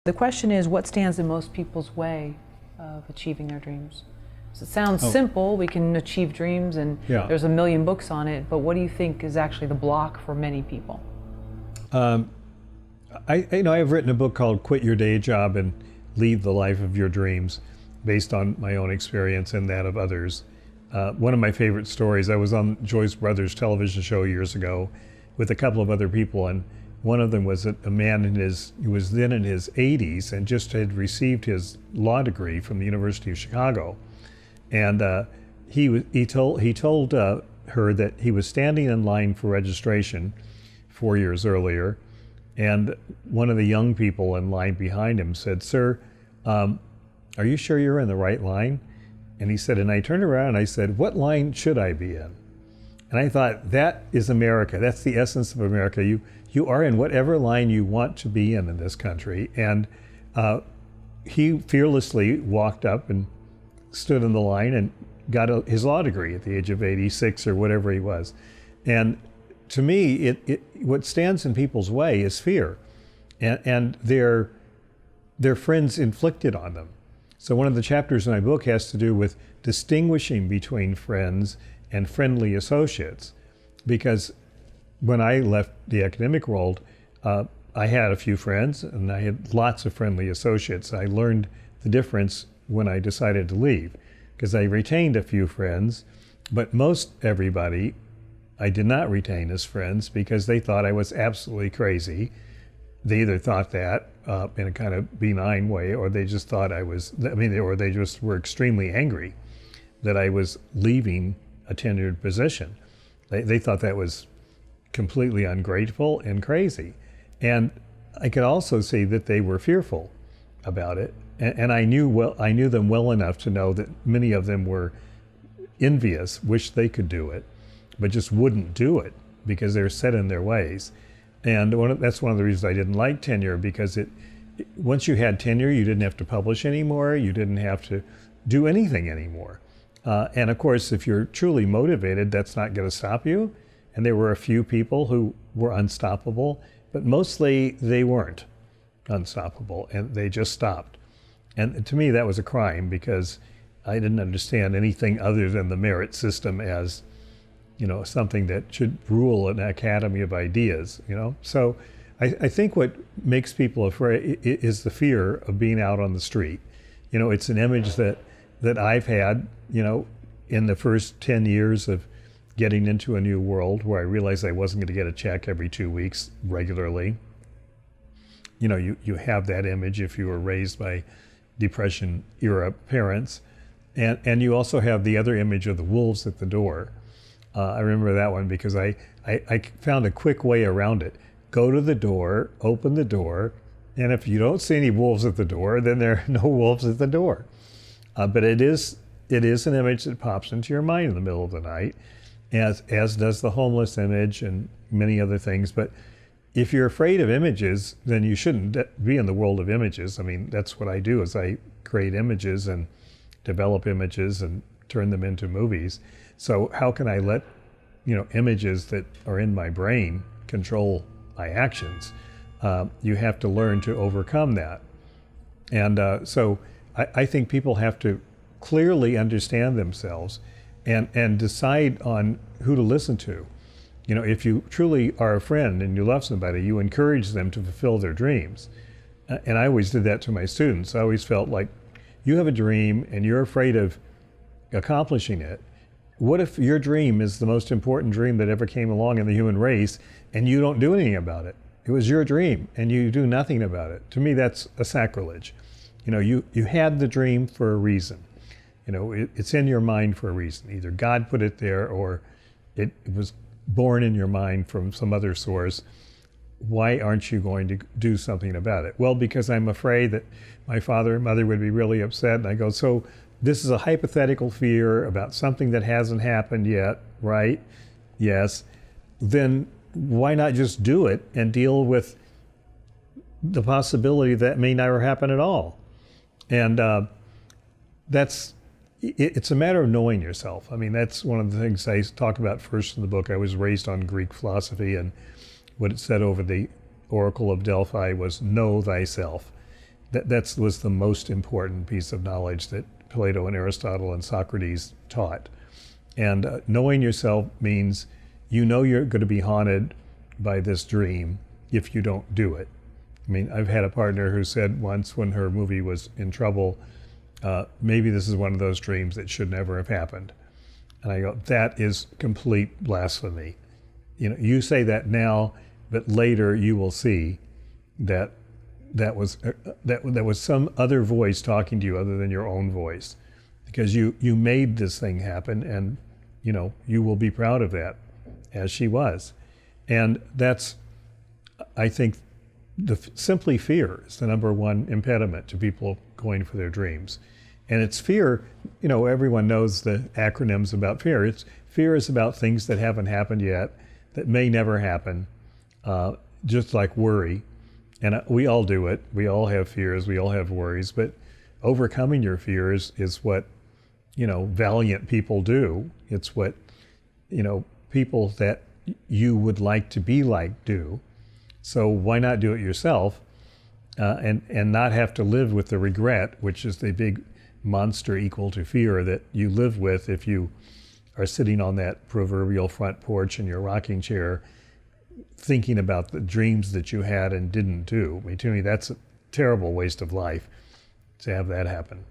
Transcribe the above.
The question is, what stands in most people's way of achieving their dreams? So it sounds simple, we can achieve dreams and there's a million books on it, but what do you think is actually the block for many people? I've written a book called Quit Your Day Job and Lead the Life of Your Dreams, based on my own experience and that of others. One of my favorite stories, I was on Joyce Brothers television show years ago with a couple of other people, and one of them was a man who was then in his 80s and just had received his law degree from the University of Chicago. And he told her that he was standing in line for registration 4 years earlier, and one of the young people in line behind him said, "Sir, are you sure you're in the right line?" And he said, and I turned around and I said, "What line should I be in?" And I thought, that is America. That's the essence of America. You are in whatever line you want to be in this country. And he fearlessly walked up and stood in the line and got his law degree at the age of 86 or whatever he was. And to me, what stands in people's way is fear, and their friends inflicted on them. So one of the chapters in my book has to do with distinguishing between friends and friendly associates, because when I left the academic world, I had a few friends and I had lots of friendly associates. I learned the difference when I decided to leave, because I retained a few friends, but most everybody I did not retain as friends because they thought I was absolutely crazy. They either thought that in a kind of benign way, or they just thought or they just were extremely angry that I was leaving a tenured position. They thought that was completely ungrateful and crazy. And I could also see that they were fearful about it. And I knew them well enough to know that many of them were envious, wished they could do it, but just wouldn't do it because they're set in their ways. And that's one of the reasons I didn't like tenure, because once you had tenure, you didn't have to publish anymore, you didn't have to do anything anymore. And of course, if you're truly motivated, that's not going to stop you. And there were a few people who were unstoppable, but mostly they weren't unstoppable, and they just stopped. And to me, that was a crime, because I didn't understand anything other than the merit system as, something that should rule an academy of ideas, So I think what makes people afraid is the fear of being out on the street. It's an image that I've had, in the first 10 years of getting into a new world, where I realized I wasn't going to get a check every 2 weeks regularly. You have that image if you were raised by Depression era parents. And you also have the other image of the wolves at the door. I remember that one because I found a quick way around it. Go to the door, open the door, and if you don't see any wolves at the door, then there are no wolves at the door. But it is an image that pops into your mind in the middle of the night, as does the homeless image and many other things. But if you're afraid of images, then you shouldn't be in the world of images. I mean, that's what I do, is I create images and develop images and turn them into movies. So how can I let, images that are in my brain control my actions? You have to learn to overcome that. And so I think people have to clearly understand themselves and decide on who to listen to. If you truly are a friend and you love somebody, you encourage them to fulfill their dreams. And I always did that to my students. I always felt like, you have a dream and you're afraid of accomplishing it. What if your dream is the most important dream that ever came along in the human race and you don't do anything about it? It was your dream and you do nothing about it. To me, that's a sacrilege. You had the dream for a reason. It's in your mind for a reason. Either God put it there or it was born in your mind from some other source. Why aren't you going to do something about it? Well, because I'm afraid that my father and mother would be really upset. And I go, so this is a hypothetical fear about something that hasn't happened yet, right? Yes. Then why not just do it and deal with the possibility that may never happen at all? And it's a matter of knowing yourself. I mean, that's one of the things I talk about first in the book. I was raised on Greek philosophy, and what it said over the Oracle of Delphi was know thyself. That was the most important piece of knowledge that Plato and Aristotle and Socrates taught. And knowing yourself means you know you're going to be haunted by this dream if you don't do it. I mean, I've had a partner who said once when her movie was in trouble, maybe this is one of those dreams that should never have happened. And I go, that is complete blasphemy. You know, you say that now, but later you will see that that was some other voice talking to you other than your own voice, because you made this thing happen, and you know you will be proud of that, as she was. And that's, I think, simply fear is the number one impediment to people going for their dreams. And it's fear, you know, everyone knows the acronyms about fear. Fear is about things that haven't happened yet, that may never happen, just like worry. And we all do it. We all have fears. We all have worries. But overcoming your fears is what, you know, valiant people do. It's what, you know, people that you would like to be like do. So why not do it yourself, and not have to live with the regret, which is the big monster equal to fear that you live with if you are sitting on that proverbial front porch in your rocking chair thinking about the dreams that you had and didn't do. I mean, to me, that's a terrible waste of life to have that happen.